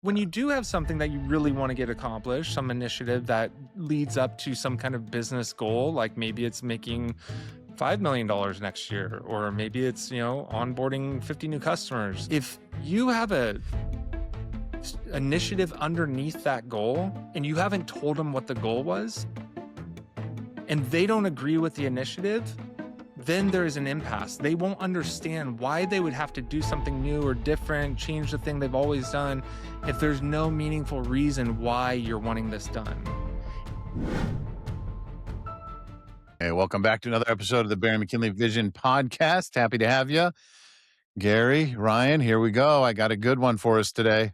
when you do have something that you really want to get accomplished, some initiative that leads up to some kind of business goal, like maybe it's making $5 million next year, or maybe it's, onboarding 50 new customers. If you have a initiative underneath that goal and you haven't told them what the goal was, and they don't agree with the initiative, then there is an impasse. They won't understand why they would have to do something new or different, change the thing they've always done, if there's no meaningful reason why you're wanting this done. Hey, welcome back to another episode of the Bering McKinley Vision Podcast. Happy to have you. Gary, Ryan, here we go. I got a good one for us today.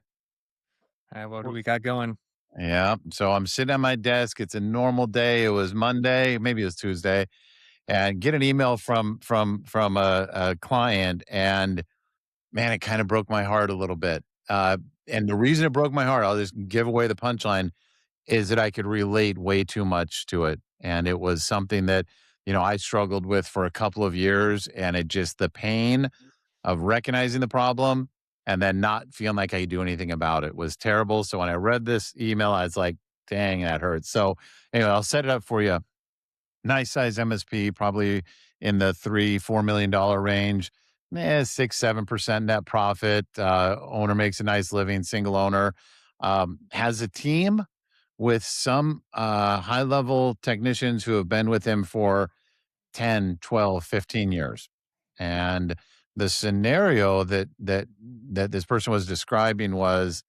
All right, what do we got going? Yeah, so I'm sitting at my desk. It's a normal day. It was Monday, maybe it was Tuesday, and get an email from a client, and man, it kind of broke my heart a little bit. And the reason it broke my heart, I'll just give away the punchline, is that I could relate way too much to it. And it was something that, I struggled with for a couple of years, and the pain of recognizing the problem and then not feeling like I could do anything about it was terrible. So when I read this email, I was like, dang, that hurts. So anyway, I'll set it up for you. Nice size MSP, probably in the $3-4 million range, 6-7% net profit. Owner makes a nice living, single owner, has a team with some high-level technicians who have been with him for 10, 12, 15 years. And the scenario that this person was describing was,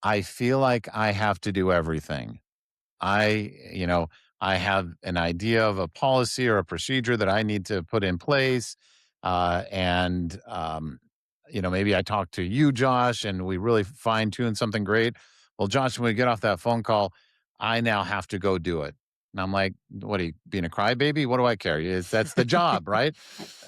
I feel like I have to do everything. I have an idea of a policy or a procedure that I need to put in place. Maybe I talk to you, Josh, and we really fine tune something great. Well, Josh, when we get off that phone call, I now have to go do it. And I'm like, what are you, being a crybaby? What do I care? That's the job, right?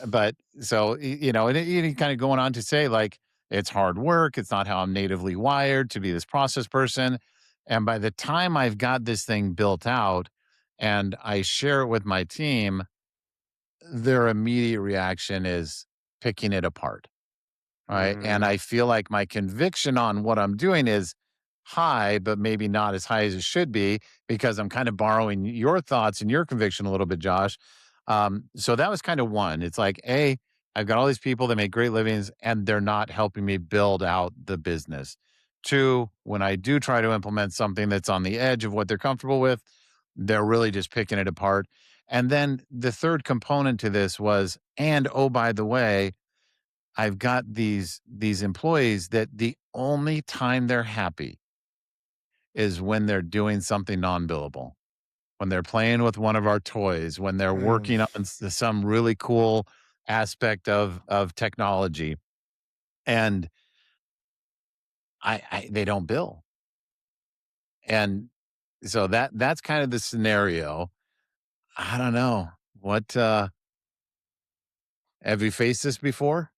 But so, and kind of going on to say, like, it's hard work. It's not how I'm natively wired to be this process person. And by the time I've got this thing built out and I share it with my team, their immediate reaction is picking it apart. Right. And I feel like my conviction on what I'm doing is high, but maybe not as high as it should be, because I'm kind of borrowing your thoughts and your conviction a little bit, Josh. So that was kind of one. It's like, I've got all these people that make great livings and they're not helping me build out the business. Two, when I do try to implement something that's on the edge of what they're comfortable with, they're really just picking it apart. And then the third component to this was, and oh, by the way, I've got these employees that the only time they're happy is when they're doing something non-billable, when they're playing with one of our toys, when they're working on some really cool aspect of technology, and they don't bill. And so that's kind of the scenario. I don't know. What have you faced this before?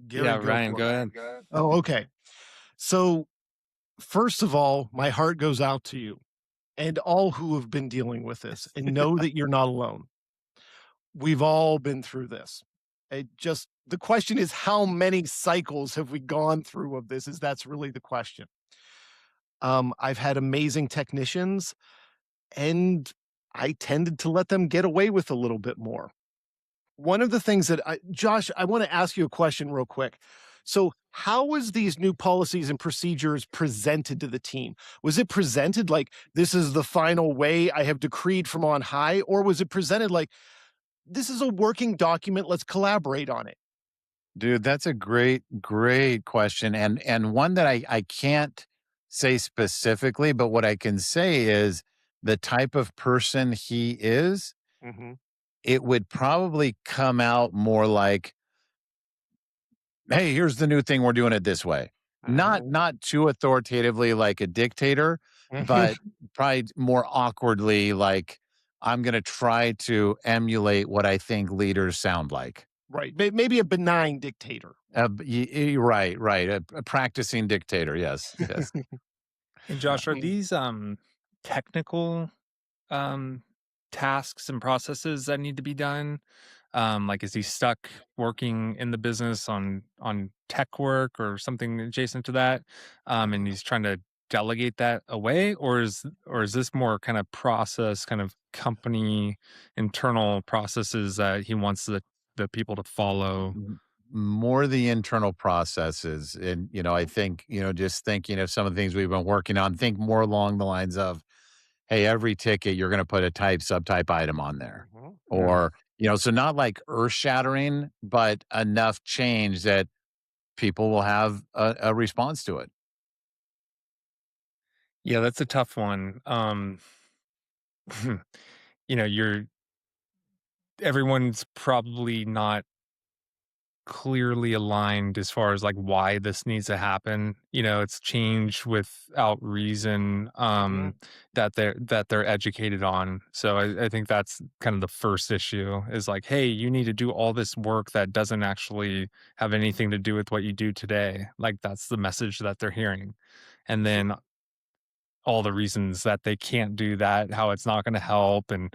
Gary, Yeah, Ryan, go ahead. Oh, okay. So, first of all, my heart goes out to you and all who have been dealing with this, and know that you're not alone. We've all been through this. The question is, how many cycles have we gone through of this? That's really the question. I've had amazing technicians, and I tended to let them get away with a little bit more. One of the things that Josh, I want to ask you a question real quick. So how was these new policies and procedures presented to the team? Was it presented like, this is the final way I have decreed from on high? Or was it presented like, this is a working document, let's collaborate on it? Dude, that's a great question. And one that I can't say specifically, but what I can say is the type of person he is, it would probably come out more like, hey, here's the new thing, we're doing it this way. Not too authoritatively like a dictator, but probably more awkwardly like, I'm going to try to emulate what I think leaders sound like. Right. Maybe a benign dictator. Right. A practicing dictator. Yes. And Josh, are these technical tasks and processes that need to be done? Like, is he stuck working in the business on tech work or something adjacent to that? And he's trying to delegate that away, or is this more kind of process, kind of company internal processes that he wants the people to follow? M More the internal processes, and, I think, just thinking of some of the things we've been working on, think more along the lines of, "Hey, every ticket, you're gonna put a type, subtype item on there." Mhm. Yeah. Or, so not like earth-shattering, but enough change that people will have a response to it. Yeah, that's a tough one. You're everyone's probably not clearly aligned as far as like why this needs to happen. It's change without reason Mhm. that they're educated on. So I think that's kind of the first issue is like, hey, you need to do all this work that doesn't actually have anything to do with what you do today. Like that's the message that they're hearing. And then all the reasons that they can't do that, how it's not going to help. And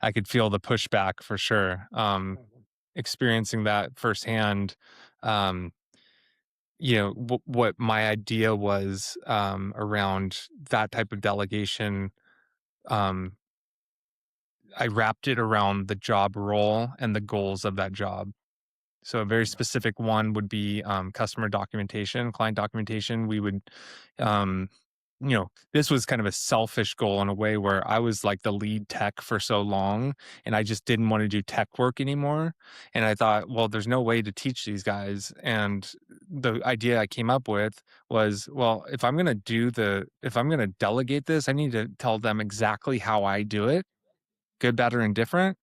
I could feel the pushback for sure. Mhm. Experiencing that firsthand. Um, what my idea was around that type of delegation. Um, I wrapped it around the job role and the goals of that job. So a very specific one would be customer documentation, client documentation. We would, um, this was kind of a selfish goal in a way where I was like the lead tech for so long and I just didn't want to do tech work anymore. And I thought, well, there's no way to teach these guys. And the idea I came up with was, well, if I'm going to delegate this, I need to tell them exactly how I do it, good, better, and different.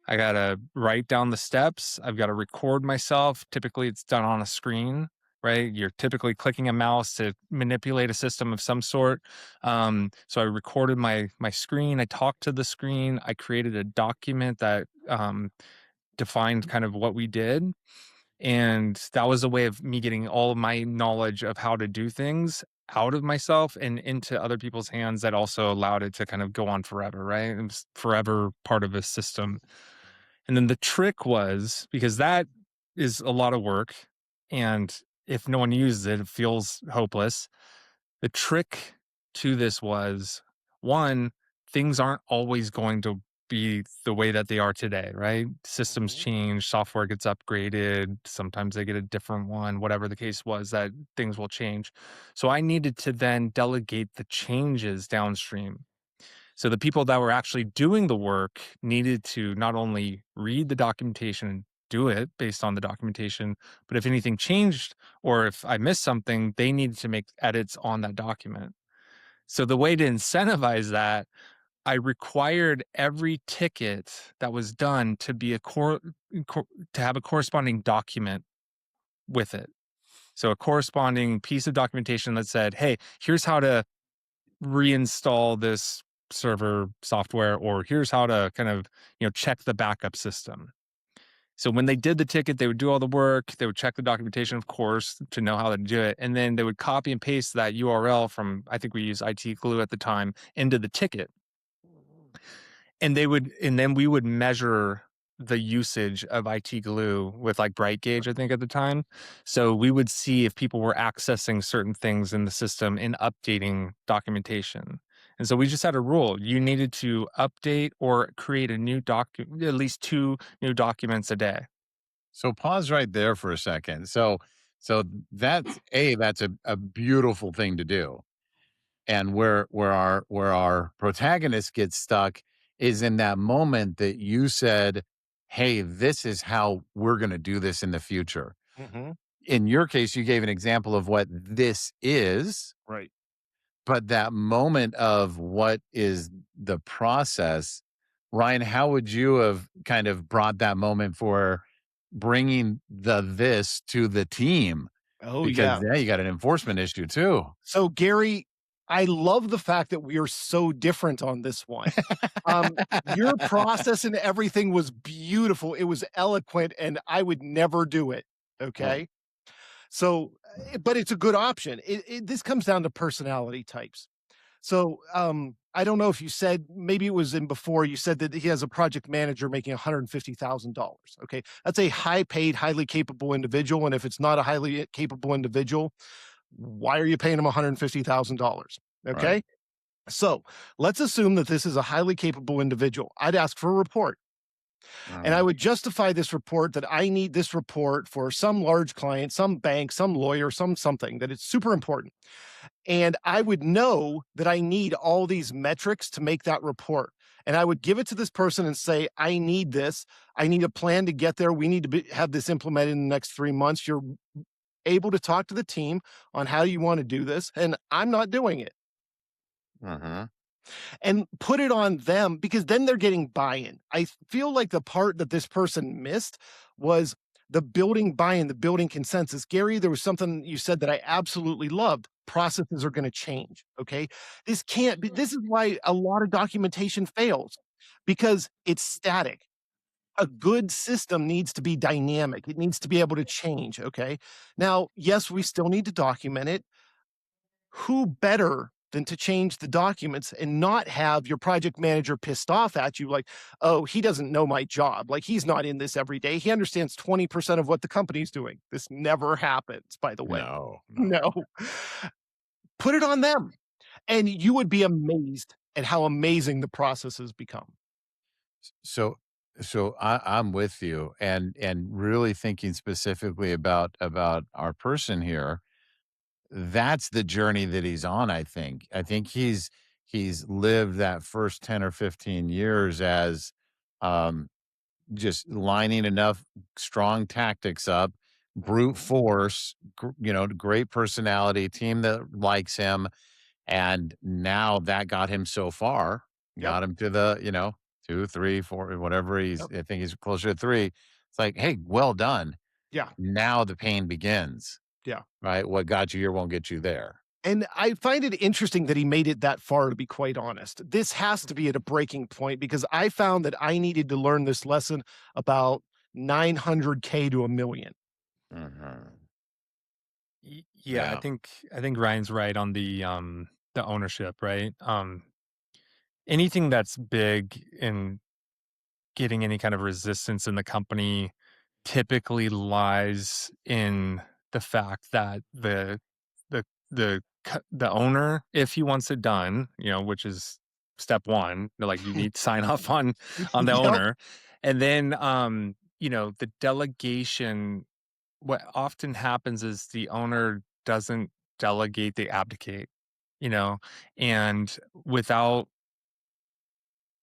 I gotta write down the steps. I've got to record myself. Typically, it's done on a screen, right? You're typically clicking a mouse to manipulate a system of some sort. So I recorded my screen. I talked to the screen. I created a document that defined kind of what we did, and that was a way of me getting all of my knowledge of how to do things out of myself and into other people's hands that also allowed it to kind of go on forever, right? It was forever part of a system. And then the trick was because that is a lot of work. And if no one uses it, it feels hopeless. The trick to this was one, things aren't always going to be the way that they are today, right? Systems Mhm. change, software gets upgraded, sometimes they get a different one, whatever the case was, that things will change. So I needed to then delegate the changes downstream. So the people that were actually doing the work needed to not only read the documentation and do it based on the documentation, but if anything changed or if I missed something, they needed to make edits on that document. So the way to incentivize that, I required every ticket that was done to be to have a corresponding document with it. So a corresponding piece of documentation that said, "Hey, here's how to reinstall this server software," or here's how to kind of, check the backup system. So when they did the ticket, they would do all the work. They would check the documentation, of course, to know how to do it. And then they would copy and paste that URL from, I think we used IT Glue at the time, into the ticket. And then we would measure the usage of IT Glue with like Bright Gauge, I think at the time. So we would see if people were accessing certain things in the system and updating documentation. And so we just had a rule. You needed to update or create a new at least two new documents a day. So pause right there for a second. So that's a beautiful thing to do. And where our protagonist gets stuck is in that moment that you said, "Hey, this is how we're going to do this in the future." Mhm. In your case, you gave an example of what this is, Right. but that moment of what is the process, Ryan, how would you have kind of brought that moment for bringing the this to the team? Oh, Because yeah. yeah, you got an enforcement issue too. So, Gary, I love the fact that we are so different on this one. Your process and everything was beautiful. It was eloquent, and I would never do it. Okay. So, but it's a good option. This comes down to personality types. So, I don't know if you said, maybe it was in before, you said that he has a project manager making $150,000. Okay. That's a high paid, highly capable individual. And if it's not a highly capable individual, why are you paying him $150,000? Okay. Right. So let's assume that this is a highly capable individual. I'd ask for a report. And I Mm. would justify this report that I need this report for some large client, some bank, some lawyer, something that it's super important. And I would know that I need all these metrics to make that report. And I would give it to this person and say, I need this. I need a plan to get there. We need to have this implemented in the next 3 months. You're able to talk to the team on how you want to do this. And I'm not doing it. Mhm. And put it on them, because then they're getting buy-in. I feel like the part that this person missed was the building buy-in, the building consensus. Gary, there was something you said that I absolutely loved. Processes are going to change. Okay. This can't be, this is why a lot of documentation fails, because it's static. A good system needs to be dynamic. It needs to be able to change. Okay. Now, yes, we still need to document it. Who better than to change the documents and not have your project manager pissed off at you like, oh, he doesn't know my job. Like, he's not in this every day. He understands 20% of what the company's doing. This never happens, by the way. No, No. Put it on them. And you would be amazed at how amazing the processes become. So I'm with you, and really thinking specifically about our person here. That's the journey that he's on, I think. I think he's lived that first 10 or 15 years as, um, just lining enough strong tactics up, brute Mhm. force, great personality, team that likes him, and now that got him so far, Yep. got him to the, 2, 3, 4, whatever Yep. I think he's closer to 3. It's like, "Hey, well done." Yeah. Now the pain begins, Yeah. right? What got you here won't get you there. And I find it interesting that he made it that far, to be quite honest. This has to be at a breaking point, because I found that I needed to learn this lesson about 900K to 1,000,000. Mhm. Yeah, Yeah. I think Ryan's right on the ownership, right? Anything that's big in getting any kind of resistance in the company typically lies in the fact that the owner, if he wants it done, which is step one, like you need to sign off on the Yep. owner, and then the delegation. What often happens is the owner doesn't delegate; they abdicate. You know, and without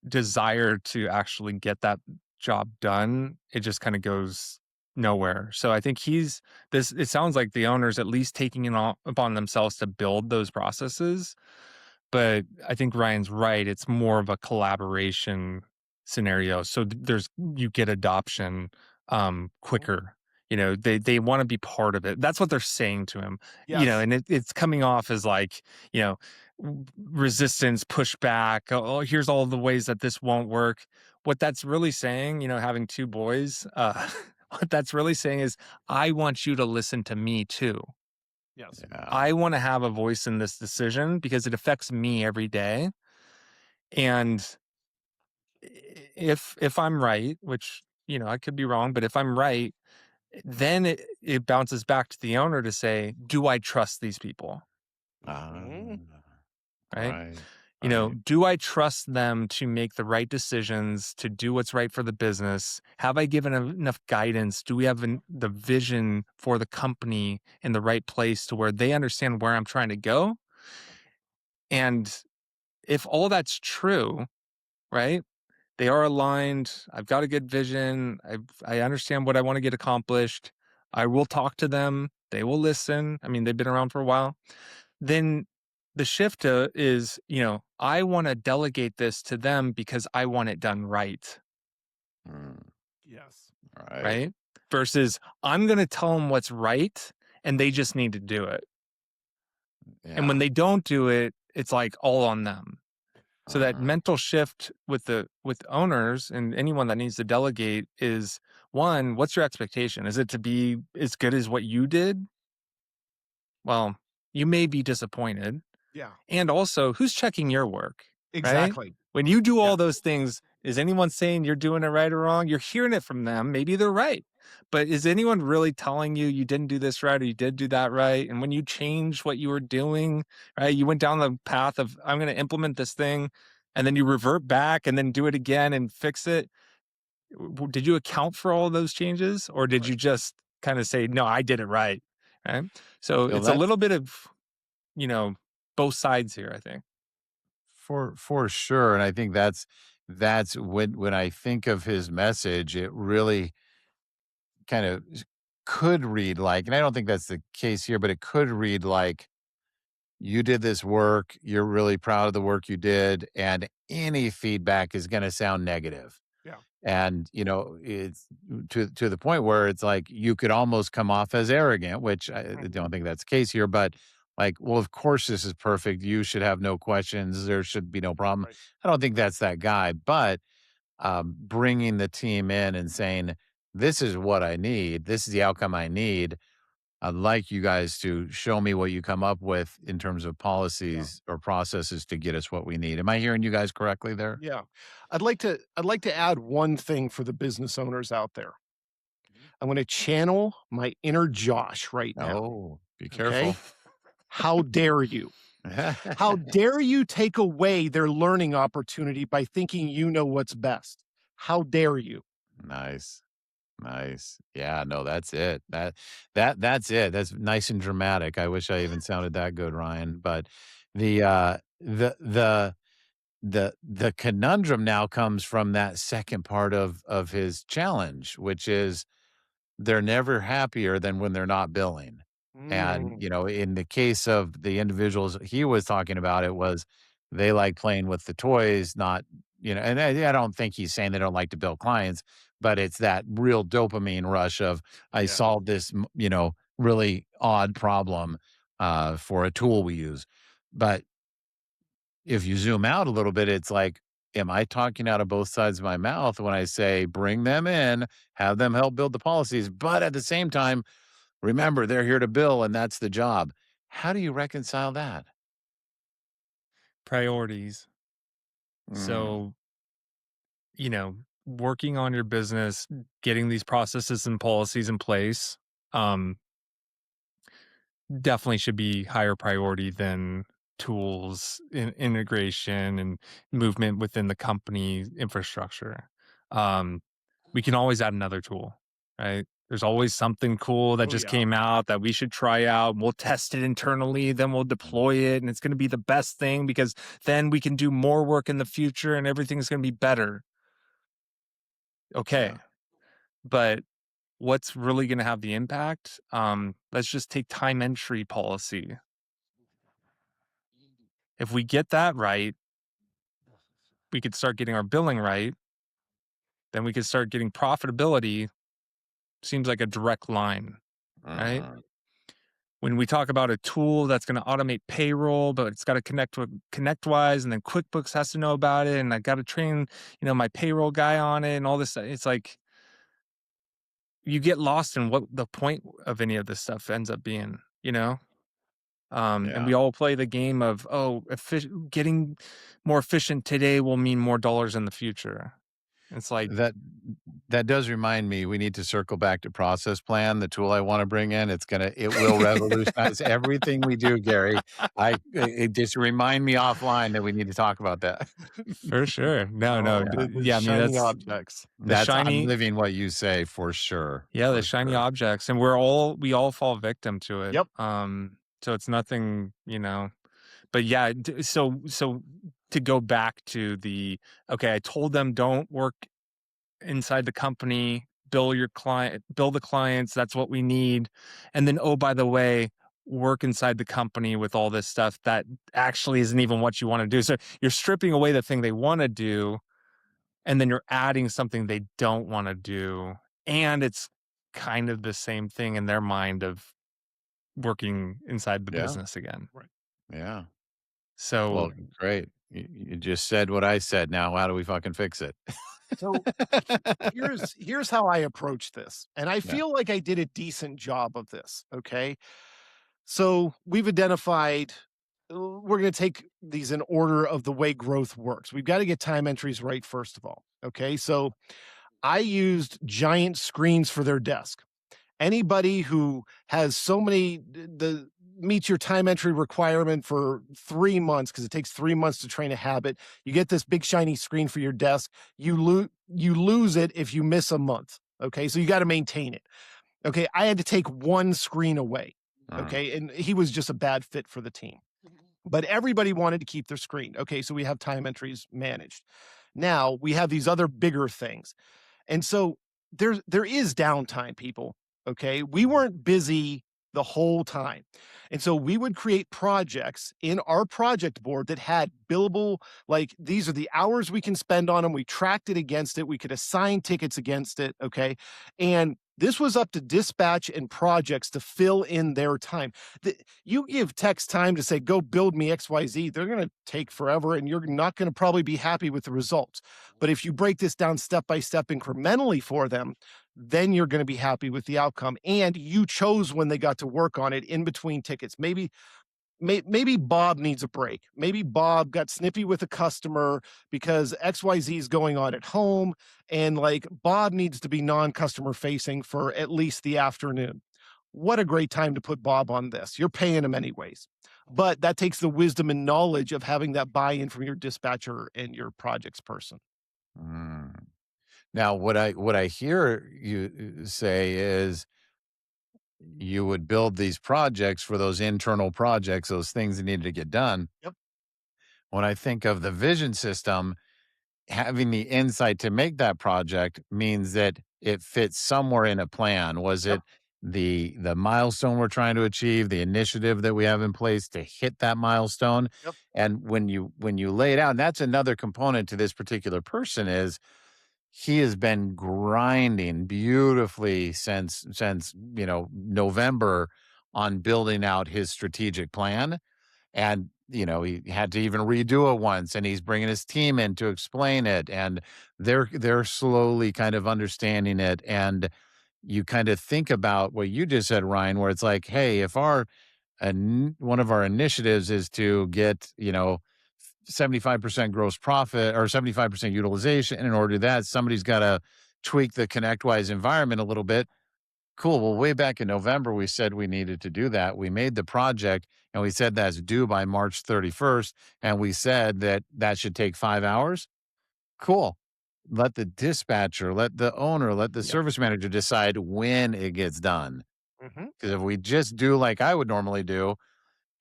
desire to actually get that job done, it just kind of goes nowhere. So I think it sounds like the owner's at least taking it upon themselves to build those processes. But I think Ryan's right. It's more of a collaboration scenario. So you get adoption quicker. They want to be part of it. That's what they're saying to him. Yes. And it's coming off as like, resistance, pushback. Oh, here's all the ways that this won't work. What that's really saying, having two boys, what that's really saying is, I want you to listen to me too. Yes. Yeah. I want to have a voice in this decision because it affects me every day. And if I'm right, which I could be wrong, but if I'm right, then it bounces back to the owner to say, do I trust these people? Ah, Mhm. Right? right, right. Do I trust them to make the right decisions, to do what's right for the business? Have I given enough guidance? Do we have the vision for the company in the right place to where they understand where I'm trying to go? And if all that's true, right? They are aligned. I've got a good vision. I understand what I want to get accomplished. I will talk to them. They will listen. I mean, they've been around for a while. Then the shift is, I want to delegate this to them because I want it done right. Mm, Yes. right. Right. Versus I'm going to tell them what's right and they just need to do it. And when Yeah. they don't do it, it's like all on them. So that Mhm. mental shift with owners and anyone that needs to delegate is, one, what's your expectation? Is it to be as good as what you did? Well, you may be disappointed. Yeah. And also, who's checking your work? Exactly. When you do Yeah. all those things, is anyone saying you're doing it right or wrong? You're hearing it from them. Maybe they're right. But is anyone really telling you you didn't do this right or you did do that right? And when you change what you were doing, right, you went down the path of, I'm going to implement this thing, and then you revert back and then do it again and fix it. Did you account for all of those changes, or did Right. you just kind of say, no, I did it right? Right. So Well, it's a that's little bit of, both sides here, I think. for sure. And I think that's when I think of his message, it really kind of could read like, and I don't think that's the case here, but it could read like, you did this work, you're really proud of the work you did, and any feedback is going to sound negative. Yeah. And it's to the point where it's like you could almost come off as arrogant, which I don't think that's the case here. But like, well, of course this is perfect, you should have no questions, there should be no problem. Right. I don't think that's that guy. But bringing the team in and saying, this is what I need, this is the outcome I need, I'd like you guys to show me what you come up with in terms of Yeah. policies or processes to get us what we need. Am I hearing you guys correctly there? Yeah. I'd like to add one thing for the business owners out there. I'm going to channel my inner Josh right now. Oh, be Okay? careful. How dare you? How dare you take away their learning opportunity by thinking you know what's best? How dare you? Nice. Nice. Yeah, no, that's it. That's it. That's nice and dramatic. I wish I even sounded that good, Ryan. But the conundrum now comes from that second part of his challenge, which is they're never happier than when they're not billing. And, Mm, in the case of the individuals he was talking about, it was they like playing with the toys, not, and I don't think he's saying they don't like to bill clients, but it's that real dopamine rush of I yeah. solved this, really odd problem for a tool we use. But if you zoom out a little bit, it's like, am I talking out of both sides of my mouth when I say bring them in, have them help build the policies, but at the same time, remember they're here to bill and that's the job. How do you reconcile that? Priorities. Mm, So, working on your business, getting these processes and policies in place, um, definitely should be higher priority than tools, integration, and movement within the company infrastructure. Um, we can always add another tool, right? There's always something cool that Oh, just yeah. came out that we should try out. We'll test it internally, then we'll deploy it, and it's going to be the best thing because then we can do more work in the future and everything's going to be better. Okay. yeah. But what's really going to have the impact? Let's just take time entry policy. If we get that right, we could start getting our billing right. Then we could start getting profitability. Seems like a direct line, right? Mhm. When we talk about a tool that's going to automate payroll, but it's got to connect with ConnectWise, and then QuickBooks has to know about it, and I got to train, my payroll guy on it, and all this. It's like you get lost in what the point of any of this stuff ends up being, and Yeah. we all play the game of, getting more efficient today will mean more dollars in the future. It's like, That does remind me, we need to circle back to Process Plan, the tool I wanna bring in. It will revolutionize everything we do, Gary. It just remind me offline that we need to talk about that. for sure. No, Oh, no. Yeah. the Yeah, I mean, shiny that's objects. the I'm shiny, living what you say for sure, yeah, the for shiny sure. objects. And we all fall victim to it. Yep. So it's nothing, but yeah, so to go back to okay, I told them don't work inside the company, bill the clients, that's what we need. And then, oh, by the way, work inside the company with all this stuff that actually isn't even what you want to do. So you're stripping away the thing they want to do, and then you're adding something they don't want to do. And it's kind of the same thing in their mind of working inside the Yeah, business again. Right. yeah. So Well, great. You just said what I said. Now how do we fucking fix it? So here's how I approach this, and I Yeah. feel like I did a decent job of this. Okay. So we've identified we're going to take these in order of the way growth works. We've got to get time entries right, first of all. Okay. So I used giant screens for their desk. Anybody who has so many, the meets your time entry requirement for 3 months, because it takes 3 months to train a habit. You get this big shiny screen for your desk. You lose it if you miss a month. Okay. So you got to maintain it. Okay. I had to take one screen away. Okay. And he was just a bad fit for the team. But everybody wanted to keep their screen. Okay. So we have time entries managed. Now we have these other bigger things. And so there is downtime, people. Okay. We weren't busy the whole time. And so we would create projects in our project board that had billable, like these are the hours we can spend on them. We tracked it against it. We could assign tickets against it. Okay. And this was up to dispatch and projects to fill in their time. You give techs time to say, go build me XYZ. They're going to take forever and you're not going to probably be happy with the results. But if you break this down step by step incrementally for them, then you're going to be happy with the outcome. And you chose when they got to work on it in between tickets. Maybe Bob needs a break. Maybe Bob got snippy with a customer because XYZ is going on at home. And like Bob needs to be non-customer facing for at least the afternoon. What a great time to put Bob on this. You're paying him anyways. But that takes the wisdom and knowledge of having that buy-in from your dispatcher and your projects person. Mm. Now, what I hear you say is you would build these projects for those internal projects, those things that needed to get done. Yep. When I think of the vision system, having the insight to make that project means that it fits somewhere in a plan. Was Yep. it the milestone we're trying to achieve, the initiative that we have in place to hit that milestone? Yep. And when you lay it out, and that's another component to this particular person is he has been grinding beautifully since November on building out his strategic plan. And he had to even redo it once, and he's bringing his team in to explain it, and they're slowly kind of understanding it. And you kind of think about what you just said, Ryan, where it's like, hey, if one of our initiatives is to get 75% gross profit or 75% utilization, in order to do that, somebody's got to tweak the ConnectWise environment a little bit. Cool. Well, way back in November, we said we needed to do that. We made the project and we said that's due by March 31st. And we said that should take 5 hours. Cool. Let the dispatcher, let the owner, let the Yep. service manager decide when it gets done. Mhm. Because if we just do like I would normally do,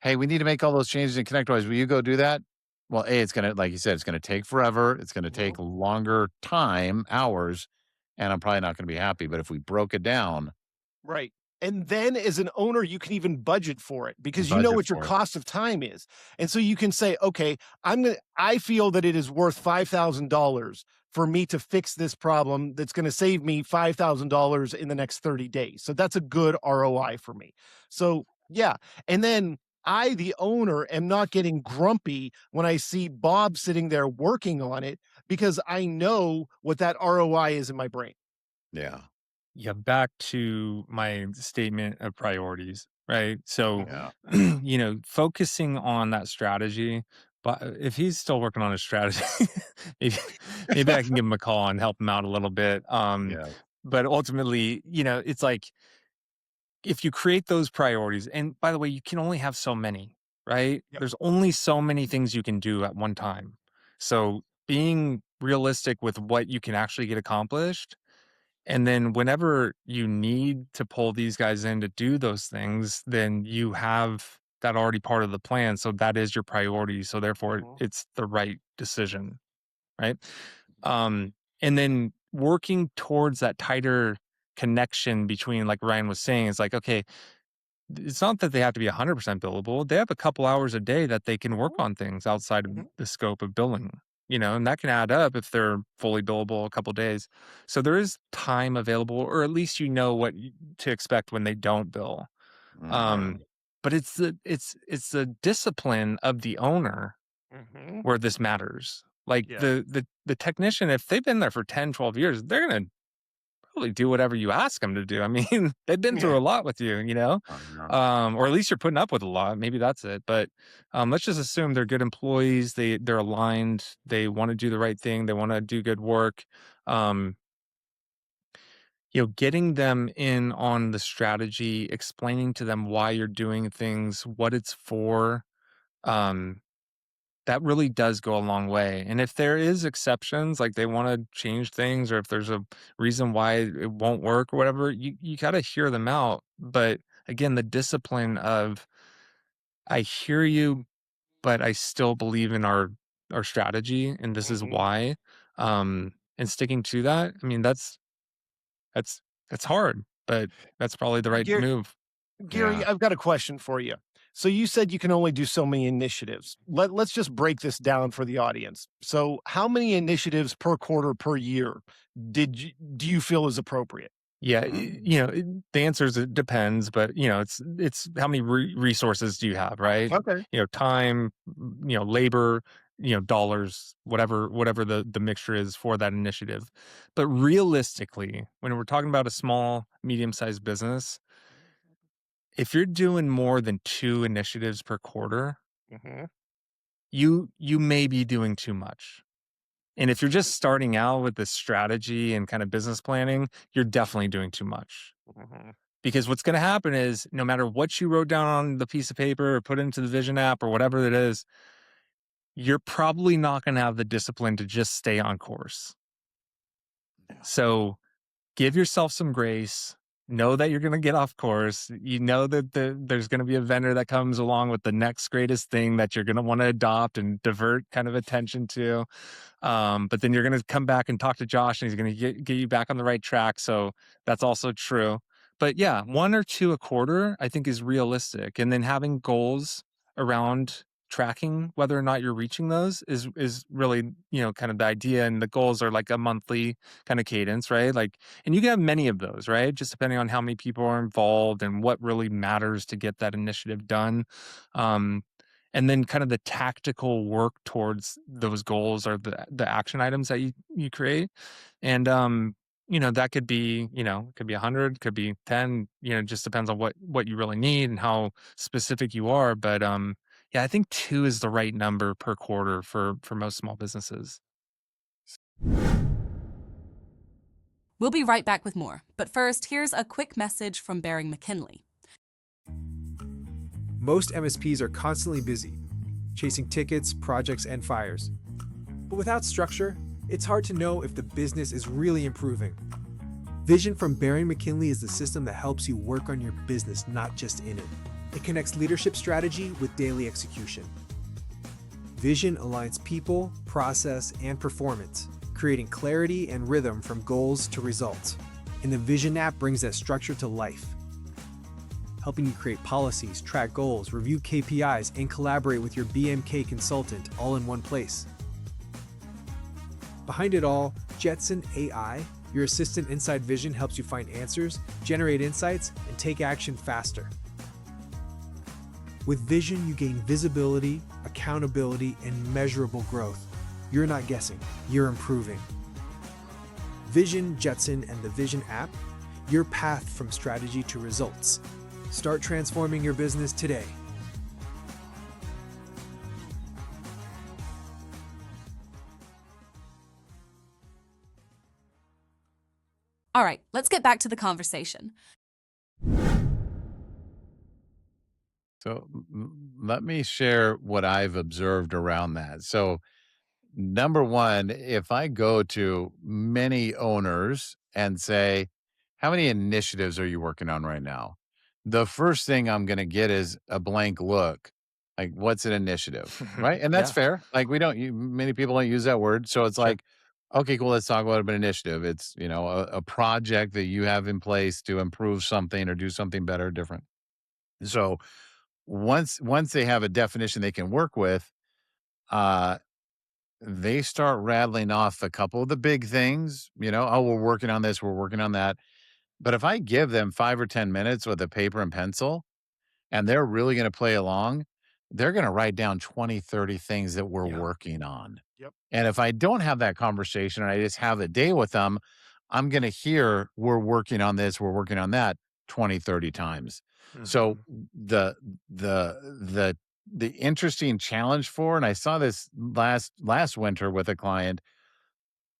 hey, we need to make all those changes in ConnectWise. Will you go do that? Well, it's going to, like you said, it's going to take forever. It's going to take Mhm. longer time, hours, and I'm probably not going to be happy. But if we broke it down, Right. And then as an owner, you can even budget for it because you know budget what your for it. cost of time is. And so you can say, okay, I feel that it is worth $5,000 for me to fix this problem that's going to save me $5,000 in the next 30 days. So that's a good ROI for me. So yeah. And then I, the owner, am not getting grumpy when I see Bob sitting there working on it because I know what that ROI is in my brain. Yeah. Yeah, back to my statement of priorities, right? So, Mhm. Yeah. focusing on that strategy. But if he's still working on his strategy, maybe, maybe I can give him a call and help him out a little bit. Yeah. But ultimately, it's like if you create those priorities, and by the way, you can only have so many, right? Yep. There's only so many things you can do at one time. So being realistic with what you can actually get accomplished, and then whenever you need to pull these guys in to do those things, then you have that already part of the plan. So that is your priority. So therefore Mhm. it's the right decision. Right. And then working towards that tighter connection between, like Ryan was saying, it's like, okay, it's not that they have to be 100% billable. They have a couple hours a day that they can work on things outside of Mhm. the scope of billing, and that can add up if they're fully billable a couple days. So there is time available, or at least what to expect when they don't bill. Mhm. Um, but it's the discipline of the owner Mhm. where this matters. Like Yeah. the technician, if they've been there for 10, 12 years, they're gonna probably do whatever you ask them to do. I mean, they've been Yeah. through a lot with you, Yeah. or at least you're putting up with a lot. Maybe that's it. But let's just assume they're good employees. They're aligned. They want to do the right thing. They want to do good work. Um, getting them in on the strategy, explaining to them why you're doing things, what it's for. Um, that really does go a long way. And if there is exceptions, like they want to change things, or if there's a reason why it won't work or whatever, you got to hear them out. But again, the discipline of I hear you, but I still believe in our strategy, and this is Mhm. why. And sticking to that, I mean, that's that's hard, but that's probably the right Gar move. Gary, Yeah. I've got a question for you. So you said you can only do so many initiatives. Let's just break this down for the audience. So how many initiatives per quarter per year do you feel is appropriate? Yeah, the answer is it depends, but it's how many resources do you have, right? Okay. Time, labor, dollars, whatever the mixture is for that initiative. But realistically, when we're talking about a small, medium-sized business, if you're doing more than 2 initiatives per quarter, Mhm. you may be doing too much. And if you're just starting out with this strategy and kind of business planning, you're definitely doing too much. Mhm. Because what's going to happen is no matter what you wrote down on the piece of paper or put into the Vision app or whatever it is, you're probably not going to have the discipline to just stay on course. So give yourself some grace. Know that you're going to get off course. You know that there's going to be a vendor that comes along with the next greatest thing that you're going to want to adopt and divert kind of attention to. But then you're going to come back and talk to Josh, and he's going to get you back on the right track. So that's also true. But yeah, 1 or 2 a quarter, I think, is realistic. And then having goals around tracking whether or not you're reaching those is really kind of the idea. And the goals are like a monthly kind of cadence, right? Like, and you can have many of those, right? Just depending on how many people are involved and what really matters to get that initiative done. Um, and then kind of the tactical work towards those goals or the action items that you create. And that could be, could be 100, could be 10, it just depends on what you really need and how specific you are. But yeah, I think 2 is the right number per quarter for most small businesses. We'll be right back with more, but first, here's a quick message from Bering McKinley. Most MSPs are constantly busy, chasing tickets, projects, and fires. But without structure, it's hard to know if the business is really improving. Vision from Bering McKinley is the system that helps you work on your business, not just in it. It connects leadership strategy with daily execution. Vision aligns people, process, and performance, creating clarity and rhythm from goals to results. And the Vision app brings that structure to life, helping you create policies, track goals, review KPIs, and collaborate with your BMK consultant all in one place. Behind it all, Jetson AI, your assistant inside Vision, helps you find answers, generate insights, and take action faster. With Vision, you gain visibility, accountability, and measurable growth. You're not guessing, you're improving. Vision, Jetson, and the Vision app, your path from strategy to results. Start transforming your business today. All right, let's get back to the conversation. So let me share what I've observed around that. So, number one, if I go to many owners and say, how many initiatives are you working on right now? The first thing I'm going to get is a blank look. Like, what's an initiative? Right. And that's Yeah, fair. Like, many people don't use that word. So it's sure. like, okay, cool. Let's talk about an initiative. It's, a project that you have in place to improve something or do something better, different. So, once they have a definition they can work with, uh, they start rattling off a couple of the big things, oh, we're working on this, we're working on that. But if I give them 5 or 10 minutes with a paper and pencil and they're really going to play along, they're going to write down 20, 30 things that we're Yeah. working on. Yep. And if I don't have that conversation and I just have a day with them, I'm going to hear we're working on this, we're working on that 20, 30 times. So the interesting challenge and I saw this last winter with a client.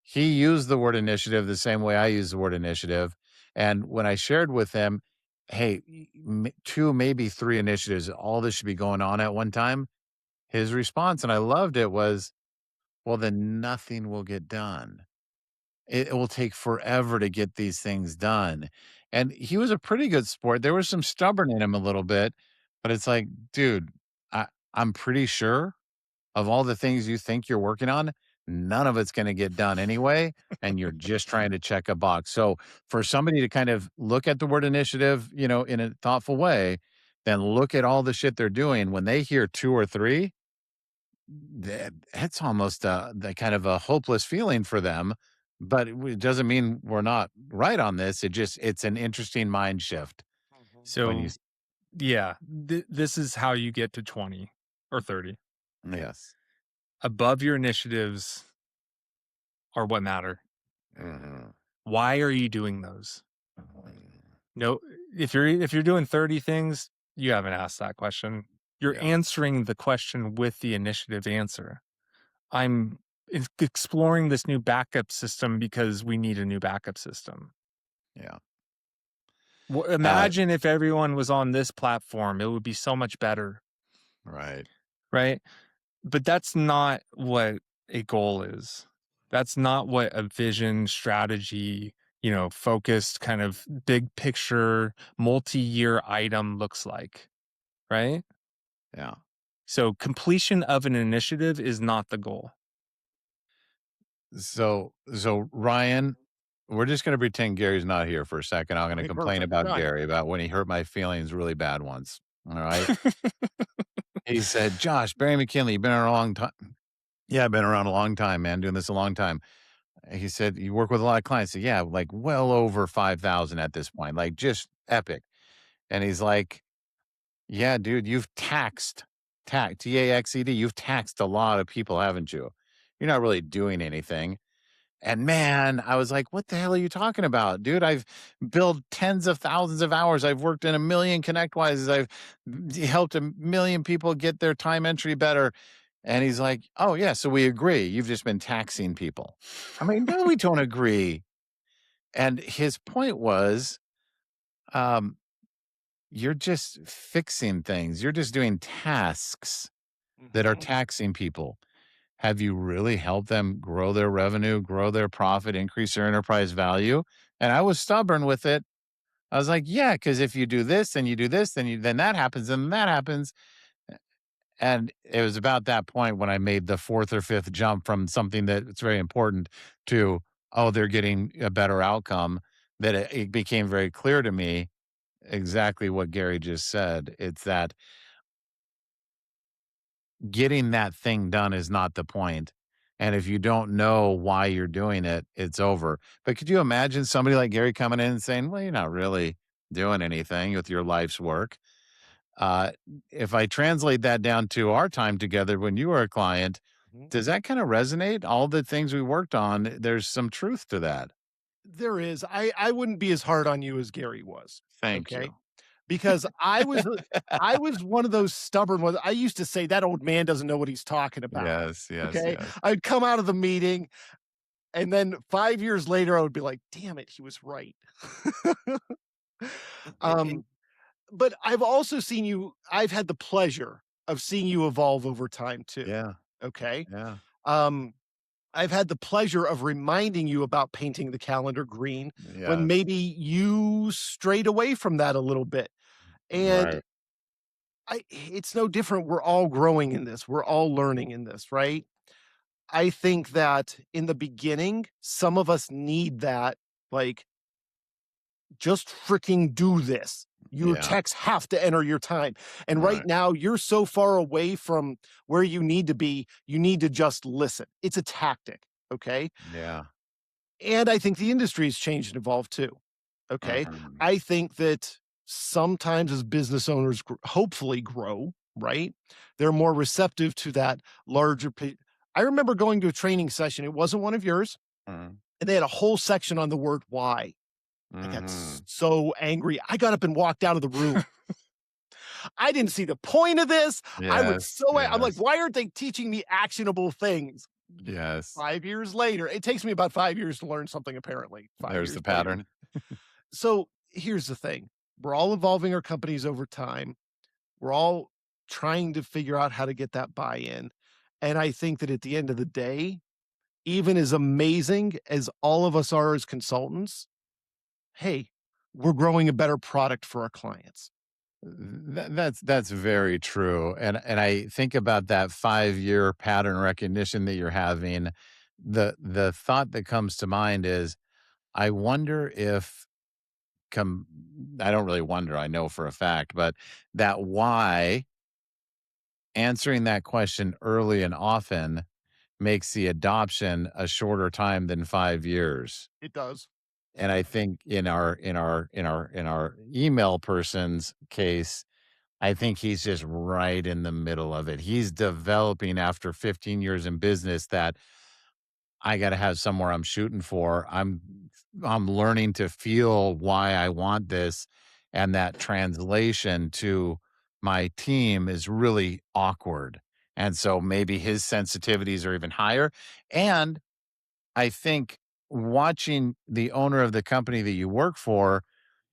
He used the word initiative the same way I use the word initiative. And when I shared with him, hey, 2, maybe 3 initiatives, all this should be going on at one time. His response, and I loved it, was, well, then nothing will get done. It will take forever to get these things done. And he was a pretty good sport. There was some stubborn in him a little bit, but it's like, dude, I'm pretty sure of all the things you think you're working on, none of it's going to get done anyway. And you're just trying to check a box. So for somebody to kind of look at the word initiative, in a thoughtful way, then look at all the shit they're doing. When they hear 2 or 3, that's almost the kind of a hopeless feeling for them. But it doesn't mean we're not right on this. It's an interesting mind shift. So, yeah, this is how you get to 20 or 30. Yes. Above your initiatives are what matter. Why are you doing those? No, if you're doing 30 things, you haven't asked that question. You're answering the question with the initiative answer. I'm exploring this new backup system because we need a new backup system. Yeah. Well, imagine if everyone was on this platform, it would be so much better. Right. Right. But that's not what a goal is. That's not what a vision, strategy, focused kind of big picture, multi-year item looks like. Right. Yeah. So completion of an initiative is not the goal. So Ryan, we're just going to pretend Gary's not here for a second. I'm going to complain about Gary about when he hurt my feelings really bad once. All right. He said, Josh, Barry McKinley, you've been around a long time. Yeah, I've been around a long time, man, doing this a long time. He said, you work with a lot of clients. I said, yeah, like well over 5,000 at this point, like just epic. And he's like, yeah, dude, you've taxed, T-A-X-E-D, you've taxed a lot of people, haven't you? You're not really doing anything. And man, I was like, what the hell are you talking about? Dude, I've billed tens of thousands of hours. I've worked in 1 million ConnectWises. I've helped 1 million people get their time entry better. And he's like, oh, yeah, so we agree. You've just been taxing people. I mean, no, we don't agree. And his point was, you're just fixing things. You're just doing tasks that are taxing people. Have you really helped them grow their revenue, grow their profit, increase their enterprise value? And I was stubborn with it. I was like, yeah, because if you do this and you do this, then that happens and that happens. And it was about that point when I made the 4th or 5th jump from something that's very important to, oh, they're getting a better outcome, that it became very clear to me exactly what Gary just said. It's that getting that thing done is not the point. And if you don't know why you're doing it, it's over. But could you imagine somebody like Gary coming in and saying, well, you're not really doing anything with your life's work? If I translate that down to our time together when you were a client, does that kind of resonate? All the things we worked on, there's some truth to that. There is. I wouldn't be as hard on you as Gary was. Thank you. Because I was one of those stubborn ones. I used to say that old man doesn't know what he's talking about. Yes. Okay. I'd come out of the meeting and then 5 years later I would be like, damn it, he was right. But I've also I've had the pleasure of seeing you evolve over time too. Yeah. Okay. Yeah. I've had the pleasure of reminding you about painting the calendar green when maybe you strayed away from that a little bit. And it's no different. We're all growing in this. We're all learning in this, right? I think that in the beginning, some of us need that, like, just freaking do this. Your techs have to enter your time. And right now, you're so far away from where you need to be, you need to just listen. It's a tactic, okay? Yeah. And I think the industry has changed and evolved too, okay? I think that sometimes as business owners hopefully grow, right? They're more receptive to that larger. I remember going to a training session. It wasn't one of yours. And and they had a whole section on the word why. I got so angry. I got up and walked out of the room. I didn't see the point of this. I was so, I'm like, why aren't they teaching me actionable things? Yes. 5 years later, it takes me about 5 years to learn something, apparently. There's the pattern. So here's the thing. We're all evolving our companies over time. We're all trying to figure out how to get that buy-in. And I think that at the end of the day, even as amazing as all of us are as consultants, hey, we're growing a better product for our clients. That's very true. And I think about that 5-year pattern recognition that you're having. The thought that comes to mind is, I wonder if I don't really wonder, I know for a fact, but that why, answering that question early and often makes the adoption a shorter time than 5 years. It does. And I think in our email person's case, I think he's just right in the middle of it. He's developing after 15 years in business that I got to have somewhere I'm shooting for. I'm learning to feel why I want this, and that translation to my team is really awkward. And so maybe his sensitivities are even higher. And I think watching the owner of the company that you work for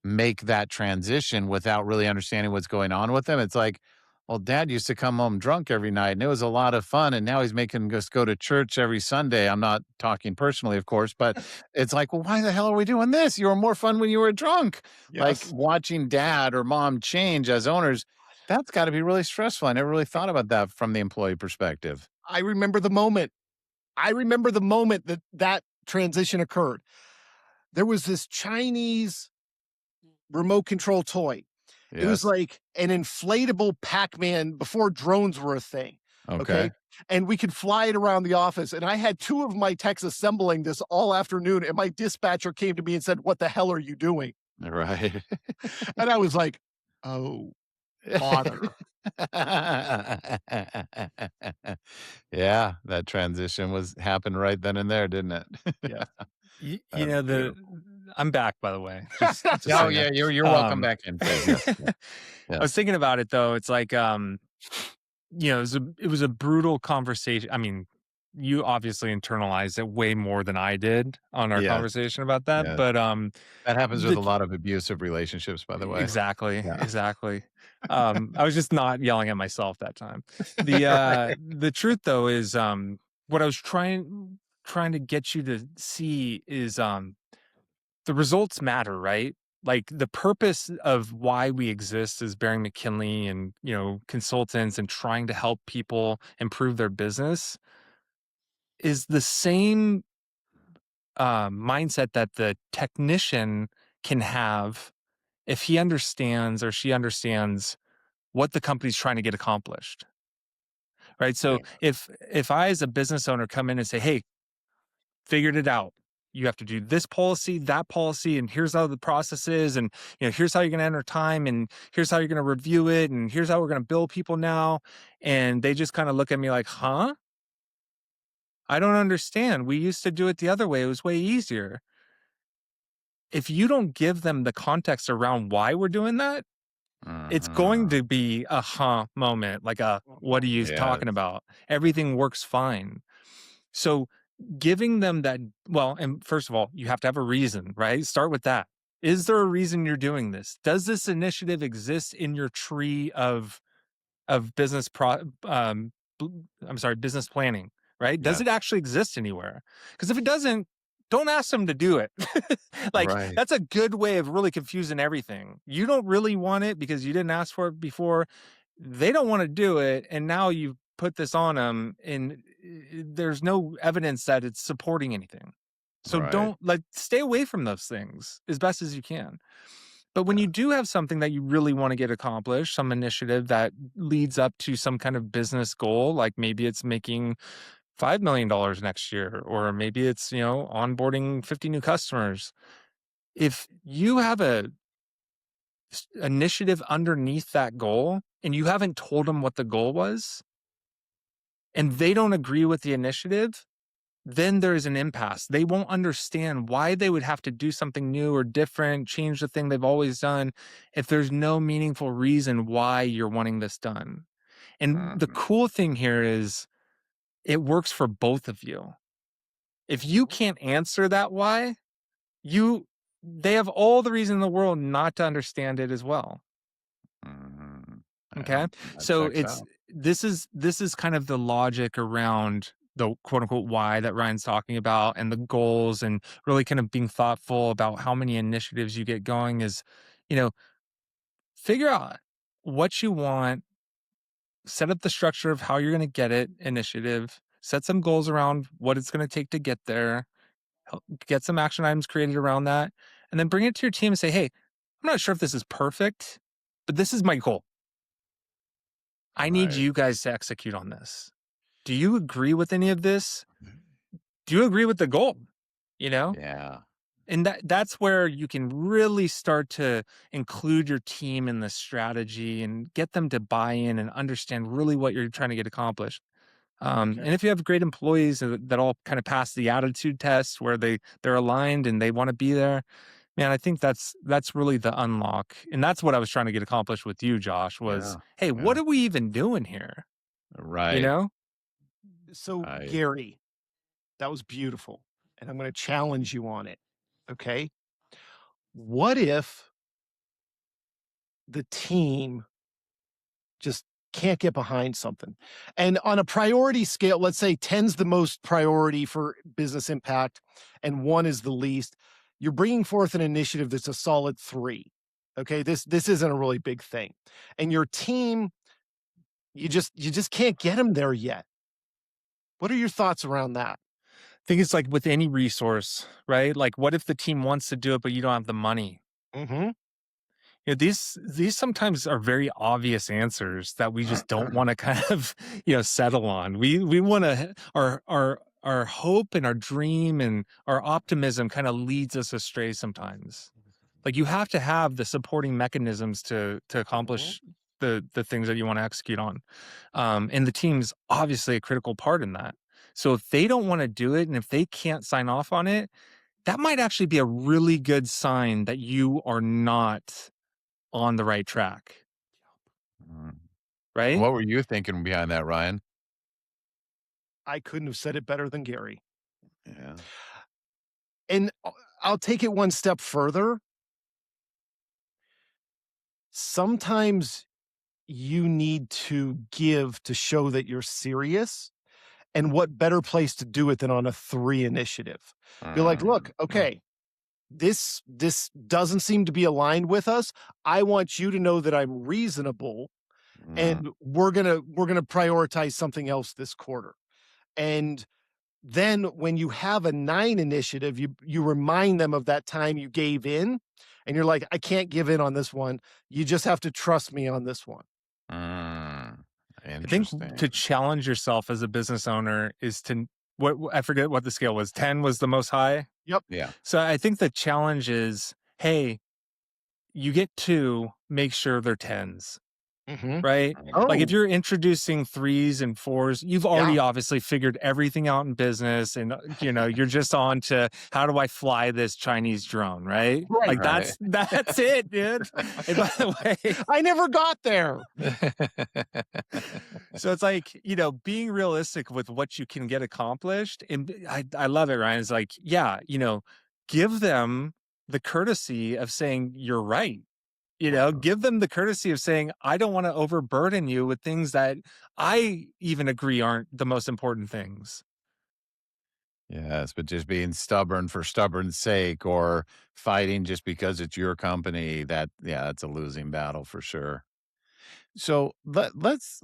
make that transition without really understanding what's going on with them. It's like, well, Dad used to come home drunk every night and it was a lot of fun. And now he's making us go to church every Sunday. I'm not talking personally, of course, but it's like, well, why the hell are we doing this? You were more fun when you were drunk. Yes. Like watching Dad or Mom change as owners, that's got to be really stressful. I never really thought about that from the employee perspective. I remember the moment. that transition occurred. There was this Chinese remote control toy. It was like an inflatable Pac-Man before drones were a thing. Okay. And we could fly it around the office. And I had 2 of my techs assembling this all afternoon. And my dispatcher came to me and said, "What the hell are you doing?" Right. And I was like, "Oh, father." Yeah, that transition happened right then and there, didn't it? Yeah. You know, I'm back, by the way. Just Oh so you yeah, know. you're welcome back in. Please. I was thinking about it though. It's like, it was a brutal conversation. I mean, you obviously internalized it way more than I did on our Yes. conversation about that. Yes. But That happens with a lot of abusive relationships, by the way. exactly. Yeah. Exactly. I was just not yelling at myself that time. The truth though is what I was trying to get you to see is the results matter, right? Like the purpose of why we exist as Bering McKinley and, consultants and trying to help people improve their business is the same mindset that the technician can have if he understands or she understands what the company's trying to get accomplished. Right. So if I, as a business owner, come in and say, "Hey, figured it out. You have to do this policy, that policy, and here's how the process is, and here's how you're going to enter time, and here's how you're going to review it, and here's how we're going to bill people now," and they just kind of look at me like, "Huh? I don't understand. We used to do it the other way. It was way easier." If you don't give them the context around why we're doing that, it's going to be a moment, like a, "What are you talking about? Everything works fine." So giving them that, well, and first of all, you have to have a reason, right? Start with that. Is there a reason you're doing this? Does this initiative exist in your tree of business business planning, right? Does it actually exist anywhere? Because if it doesn't, don't ask them to do it. Right. That's a good way of really confusing everything. You don't really want it because you didn't ask for it before. They don't want to do it, and now you put this on them, and there's no evidence that it's supporting anything. So don't stay away from those things as best as you can. But when you do have something that you really want to get accomplished, some initiative that leads up to some kind of business goal, like maybe it's making $5 million next year, or maybe it's, onboarding 50 new customers. If you have a initiative underneath that goal and you haven't told them what the goal was, and they don't agree with the initiative, then there's an impasse. They won't understand why they would have to do something new or different, change the thing they've always done, if there's no meaningful reason why you're wanting this done. And the cool thing here is it works for both of you. If you can't answer that why, they have all the reason in the world not to understand it as well. Okay. Yeah, that So checks out. this is kind of the logic around the quote unquote why that Ryan's talking about, and the goals, and really kind of being thoughtful about how many initiatives you get going is, figure out what you want, set up the structure of how you're going to get it, initiative, set some goals around what it's going to take to get there, get some action items created around that, and then bring it to your team and say, hey, I'm not sure if this is perfect, but this is my goal. I need Right. you guys to execute on this. Do you agree with any of this? Do you agree with the goal? Yeah. And that's where you can really start to include your team in the strategy and get them to buy in and understand really what you're trying to get accomplished. And if you have great employees that all kind of pass the attitude test where they're aligned and they want to be there, man, I think that's really the unlock. And that's what I was trying to get accomplished with you, Josh, was, hey, what are we even doing here? Right. So, I- Gary, that was beautiful. And I'm going to challenge you on it. Okay. What if the team just can't get behind something? And on a priority scale, let's say 10's the most priority for business impact and 1 is the least. You're bringing forth an initiative that's a solid 3. Okay. This isn't a really big thing. And your team, you just can't get them there yet. What are your thoughts around that? I think it's like with any resource, right? Like, what if the team wants to do it, but you don't have the money? Mm-hmm. These sometimes are very obvious answers that we just don't want to kind of settle on. We want to our hope and our dream and our optimism kind of leads us astray sometimes. Like, you have to have the supporting mechanisms to accomplish the things that you want to execute on, and the team's obviously a critical part in that. So if they don't want to do it and if they can't sign off on it, that might actually be a really good sign that you are not on the right track, right? What were you thinking behind that, Ryan? I couldn't have said it better than Gary. Yeah. And I'll take it one step further. Sometimes you need to give to show that you're serious. And what better place to do it than on a 3 initiative? Be like, look, okay, this doesn't seem to be aligned with us. I want you to know that I'm reasonable, and we're gonna prioritize something else this quarter. And then when you have a 9 initiative, you remind them of that time you gave in, and you're like, I can't give in on this one. You just have to trust me on this one. I think to challenge yourself as a business owner is to I forget what the scale was. 10 was the most high. Yep. Yeah. So I think the challenge is, hey, you get 2, make sure they're 10s. Right? Like, if you're introducing 3s and 4s, you've already obviously figured everything out in business, and you're just on to how do I fly this Chinese drone, right? Right. Like, that's it, dude. And by the way, I never got there. so it's like, being realistic with what you can get accomplished. And I love it, Ryan. It's like, give them the courtesy of saying you're right. Give them the courtesy of saying, I don't want to overburden you with things that I even agree aren't the most important things. Yes, but just being stubborn for stubborn's sake, or fighting just because it's your company, that's a losing battle for sure. So let's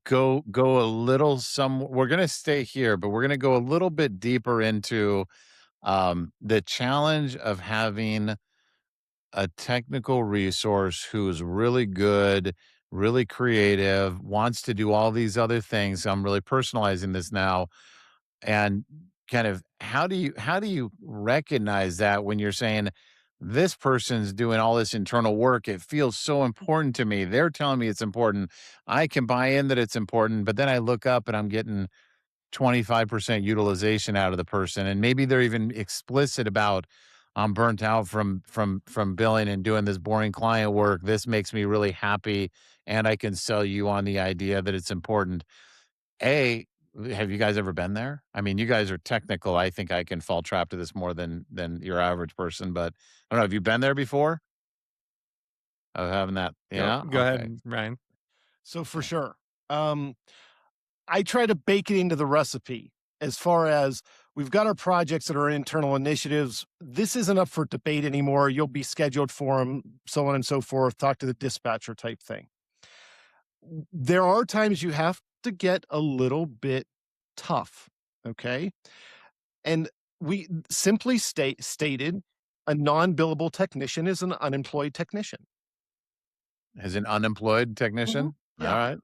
go a little we're going to stay here, but we're going to go a little bit deeper into the challenge of having a technical resource who is really good, really creative, wants to do all these other things. I'm really personalizing this now. And kind of how do you recognize that when you're saying this person's doing all this internal work? It feels so important to me. They're telling me it's important. I can buy in that it's important, but then I look up and I'm getting 25% utilization out of the person, and maybe they're even explicit about, I'm burnt out from billing and doing this boring client work. This makes me really happy, and I can sell you on the idea that it's important. A, have you guys ever been there? I mean, you guys are technical. I think I can fall trap to this more than your average person, but I don't know. Have you been there before? Of having that? Yeah. Go Okay. ahead, Ryan. So for sure. I try to bake it into the recipe as far as we've got our projects that are internal initiatives. This isn't up for debate anymore. You'll be scheduled for them, so on and so forth. Talk to the dispatcher type thing. There are times you have to get a little bit tough. Okay. And we simply stated a non-billable technician is an unemployed technician. As an unemployed technician? Yeah. All right.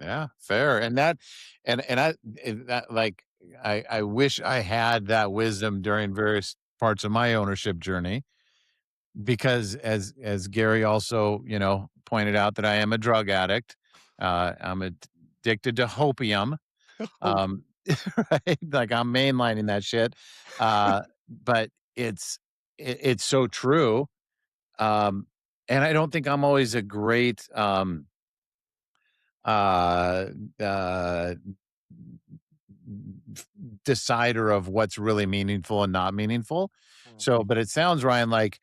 Yeah, fair. And that, that, like, I wish I had that wisdom during various parts of my ownership journey, because as Gary also, pointed out, that I am a drug addict. I'm addicted to hopium. Right? Like, I'm mainlining that shit. But it's so true. And I don't think I'm always a great, uh, uh, decider of what's really meaningful and not meaningful. So, but it sounds, Ryan, like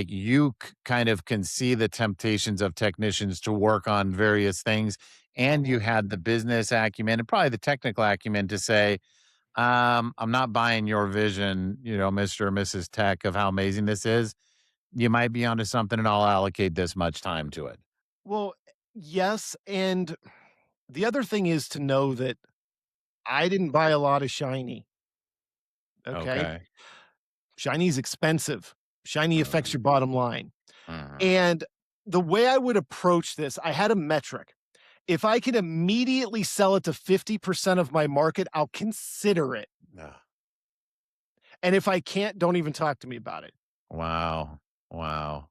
you kind of can see the temptations of technicians to work on various things, and you had the business acumen and probably the technical acumen to say, I'm not buying your vision, Mr. or Mrs. Tech, of how amazing this is. You might be onto something, and I'll allocate this much time to it. Well, yes. And the other thing is to know that I didn't buy a lot of shiny. Okay. Okay. Shiny's expensive. Shiny affects your bottom line. Mhm. And the way I would approach this, I had a metric. If I can immediately sell it to 50% of my market, I'll consider it. Yeah. And if I can't, don't even talk to me about it. Wow. Wow.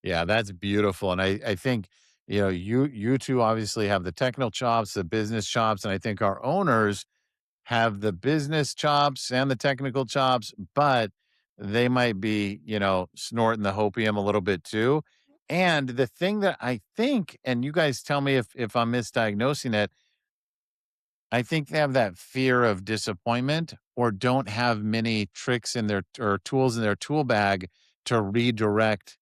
Yeah, that's beautiful. And I think, you two obviously have the technical chops, the business chops, and I think our owners have the business chops and the technical chops, but they might be, snorting the hopium a little bit too. And the thing that I think, and you guys tell me if I'm misdiagnosing it, I think they have that fear of disappointment, or don't have many tricks in their, or tools in their tool bag, to redirect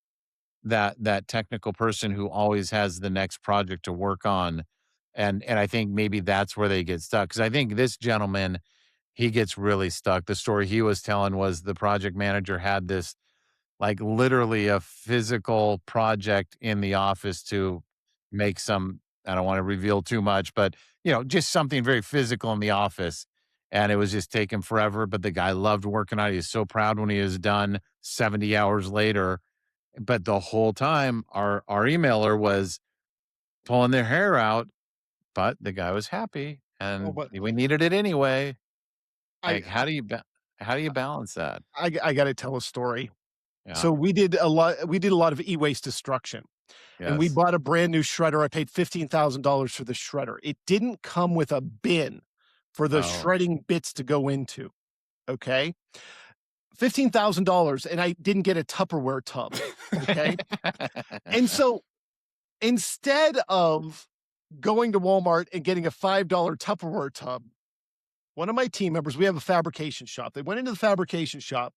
that technical person who always has the next project to work on. And I think maybe that's where they get stuck. Because I think this gentleman, he gets really stuck. The story he was telling was the project manager had this, like, literally a physical project in the office to make some, I don't want to reveal too much, but just something very physical in the office. And it was just taking forever. But the guy loved working on it. He was so proud when he was done 70 hours later. But the whole time, our emailer was pulling their hair out, but the guy was happy, Oh, and but we needed it anyway. I, Like, how do you balance that? I got to tell a story. Yeah. So we did a lot of e-waste destruction. And we Yes. bought a brand new shredder. I paid $15,000 for the shredder. It didn't come with a bin for the Oh. shredding bits to go into. Okay. $15,000, and I didn't get a Tupperware tub. Okay. And so instead of going to Walmart and getting a $5 Tupperware tub, one of my team members, we have a fabrication shop. They went into the fabrication shop.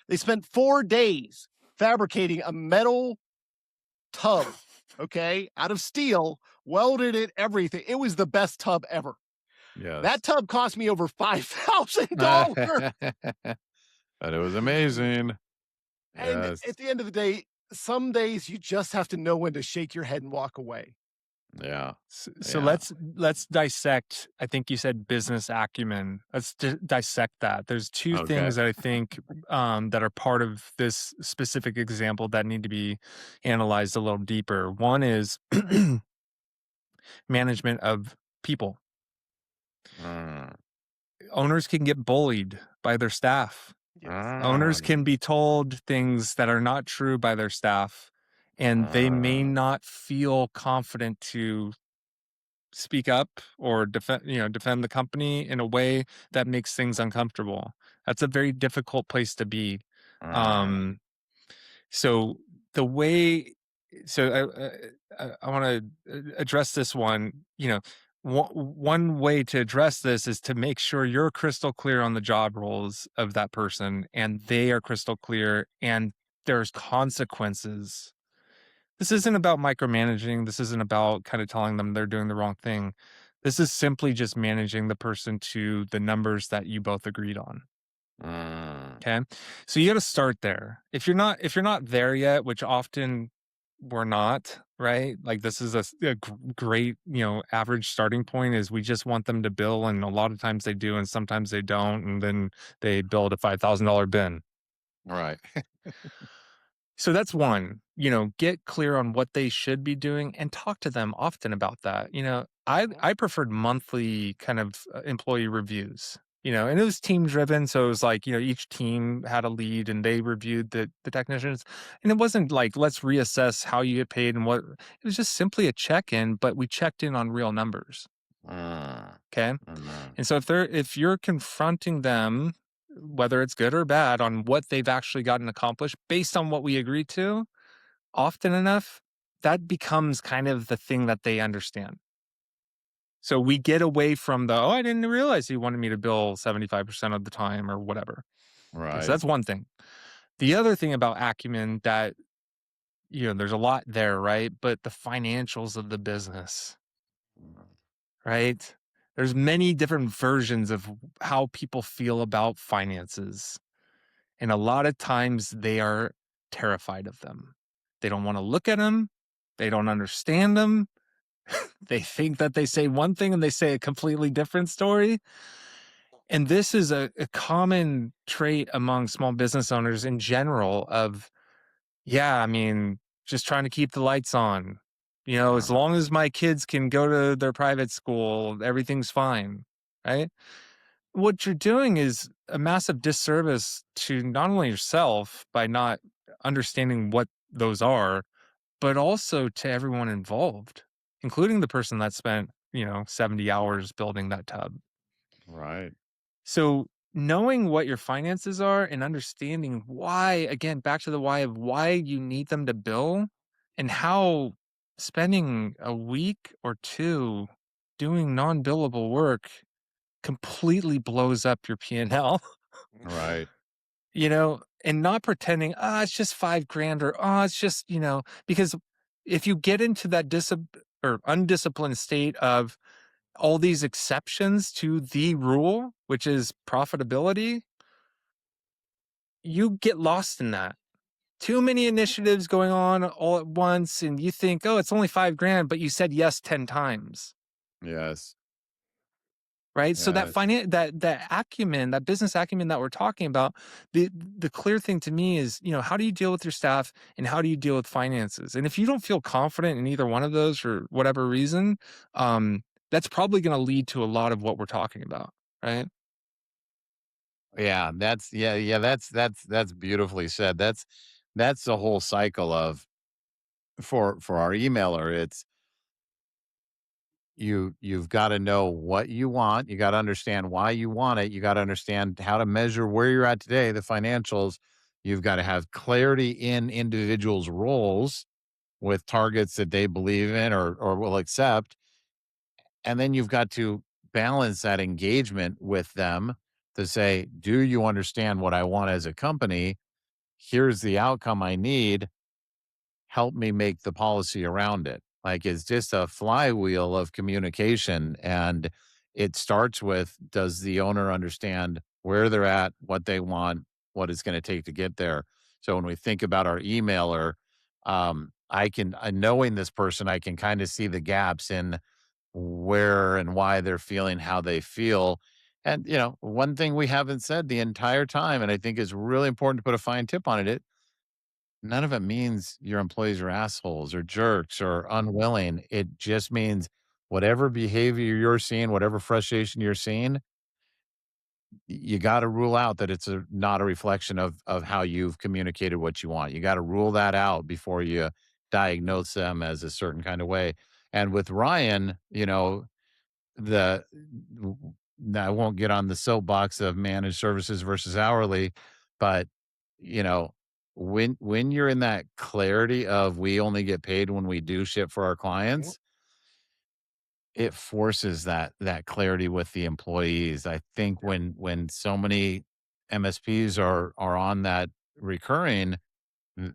They spent 4 days fabricating a metal tub, okay, out of steel, welded it, everything. It was the best tub ever. Yes. That tub cost me over $5,000. But it was amazing. And Yes. at the end of the day, some days you just have to know when to shake your head and walk away. Yeah. So Yeah. let's dissect. I think you said business acumen. Let's dissect that. There's two Okay. things that I think that are part of this specific example that need to be analyzed a little deeper. One is management of people. Mm. Owners can get bullied by their staff. Owners can be told things that are not true by their staff, and they may not feel confident to speak up or defend the company in a way that makes things uncomfortable. That's a very difficult place to be. Mm, Um, so the way, so I want to address this one. One way to address this is to make sure you're crystal clear on the job roles of that person, and they are crystal clear, and there's consequences. This isn't about micromanaging. This isn't about kind of telling them they're doing the wrong thing. This is simply just managing the person to the numbers that you both agreed on. mm, Okay. So you got to start there. If you're not there yet, which often we're not, right? Like this is a great, average starting point is we just want them to bill. And a lot of times they do, and sometimes they don't. And then they build a $5,000 bin. right. So that's one, get clear on what they should be doing and talk to them often about that. I preferred monthly kind of employee reviews, and it was team driven. So it was like, each team had a lead and they reviewed the technicians. And it wasn't like, let's reassess how you get paid and what. It was just simply a check-in, but we checked in on real numbers. Mm, Okay. mm, And so if you're confronting them, whether it's good or bad, on what they've actually gotten accomplished based on what we agreed to, often enough, that becomes kind of the thing that they understand. So we get away from the, oh, I didn't realize you wanted me to bill 75% of the time or whatever. Okay, so right. that's one thing. The other thing about acumen that, there's a lot there, right? But the financials of the business, right? There's many different versions of how people feel about finances. And a lot of times they are terrified of them. They don't want to look at them. They don't understand them. They think that they say one thing and they say a completely different story. And this is a common trait among small business owners in general of, yeah, I mean, just trying to keep the lights on. As Mm, long as my kids can go to their private school, everything's fine. Right. What you're doing is a massive disservice to not only yourself by not understanding what those are, but also to everyone involved, including the person that spent, 70 hours building that tub. right. So knowing what your finances are and understanding why, again, back to the why of why you need them to bill and how spending a week or two doing non-billable work completely blows up your P&L. Right. And not pretending, it's just 5 grand or, it's just, because if you get into that or undisciplined state of all these exceptions to the rule, which is profitability, you get lost in that. Too many initiatives going on all at once. And you think, it's only 5 grand, but you said yes 10 times. Yes. Right. So that Yes. that acumen, that business acumen that we're talking about, the clear thing to me is, how do you deal with your staff and how do you deal with finances? And if you don't feel confident in either one of those for whatever reason, that's probably going to lead to a lot of what we're talking about. Right. Yeah, that's beautifully said. That's the whole cycle of for our emailer, it's you've got to know what you want. You got to understand why you want it. You got to understand how to measure where you're at today, the financials. You've got to have clarity in individuals' roles with targets that they believe in or will accept. And then you've got to balance that engagement with them to say, do you understand what I want as a company? Here's the outcome I need. Help me make the policy around it. Like it's just a flywheel of communication. And it starts with, does the owner understand where they're at, what they want, what it's going to take to get there? So when we think about our emailer, knowing this person, I can kind of see the gaps in where and why they're feeling how they feel. And, one thing we haven't said the entire time, and I think is really important to put a fine tip on it, none of it means your employees are assholes or jerks or unwilling. It just means whatever behavior you're seeing, whatever frustration you're seeing, you got to rule out that it's not a reflection of how you've communicated what you want. You got to rule that out before you diagnose them as a certain kind of way. And with Ryan, the I won't get on the soapbox of managed services versus hourly, but you know, when you're in that clarity of we only get paid when we do shit for our clients, it forces that clarity with the employees. I think when so many MSPs are on that recurring, n-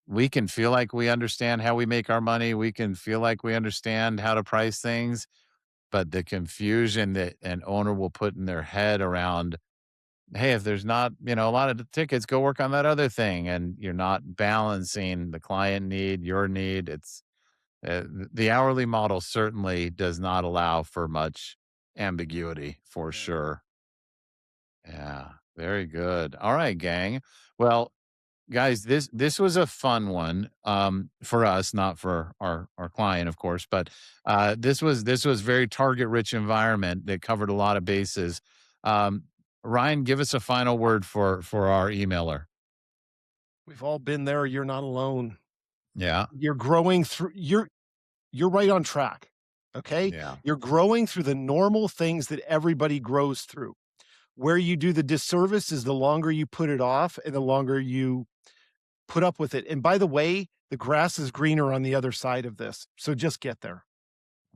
we can feel like we understand how we make our money. We can feel like we understand how to price things, but the confusion that an owner will put in their head around, hey, if there's not, a lot of the tickets, go work on that other thing. And you're not balancing the client need, your need. The hourly model certainly does not allow for much ambiguity for sure. Yeah, very good. All right, gang. Well, guys, this was a fun one for us, not for our client, of course, but this was very target rich environment that covered a lot of bases. Um, Ryan, give us a final word for our emailer. We've all been there. You're not alone. Yeah, You're growing through. You're right on track. Okay, yeah, you're growing through the normal things that everybody grows through. Where you do the disservice is the longer you put it off and the longer you put up with it. And by the way, the grass is greener on the other side of this. So just get there.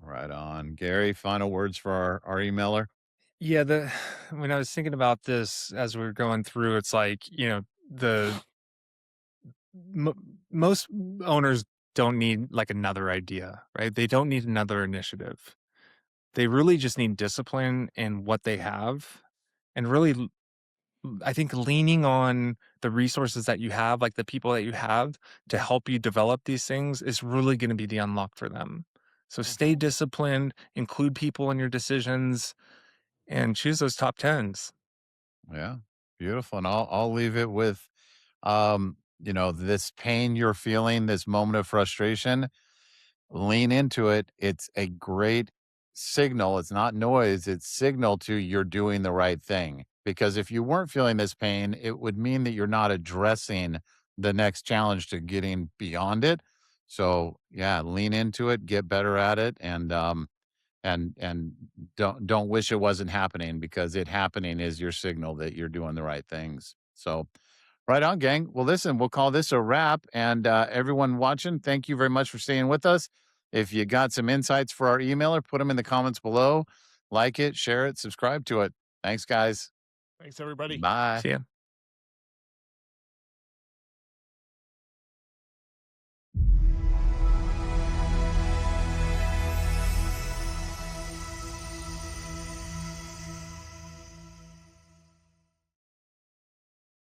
right on. Gary, final words for our emailer. Yeah, when I was thinking about this as we were going through, it's like, the most owners don't need like another idea, right? They don't need another initiative. They really just need discipline in what they have, and really I think leaning on the resources that you have, like the people that you have to help you develop these things is really going to be the unlock for them. So stay disciplined, include people in your decisions, and choose those top tens. Yeah, beautiful. And I'll leave it with, this pain you're feeling, this moment of frustration. Lean into it. It's a great signal. It's not noise. It's signal to you're doing the right thing. Because if you weren't feeling this pain, it would mean that you're not addressing the next challenge to getting beyond it. So yeah, lean into it, get better at it, and don't wish it wasn't happening, because it happening is your signal that you're doing the right things. So right on, gang. Well, listen, we'll call this a wrap. And everyone watching, thank you very much for staying with us. If you got some insights for our emailer, put them in the comments below. Like it, share it, subscribe to it. Thanks, guys. Thanks, everybody. Bye. See ya.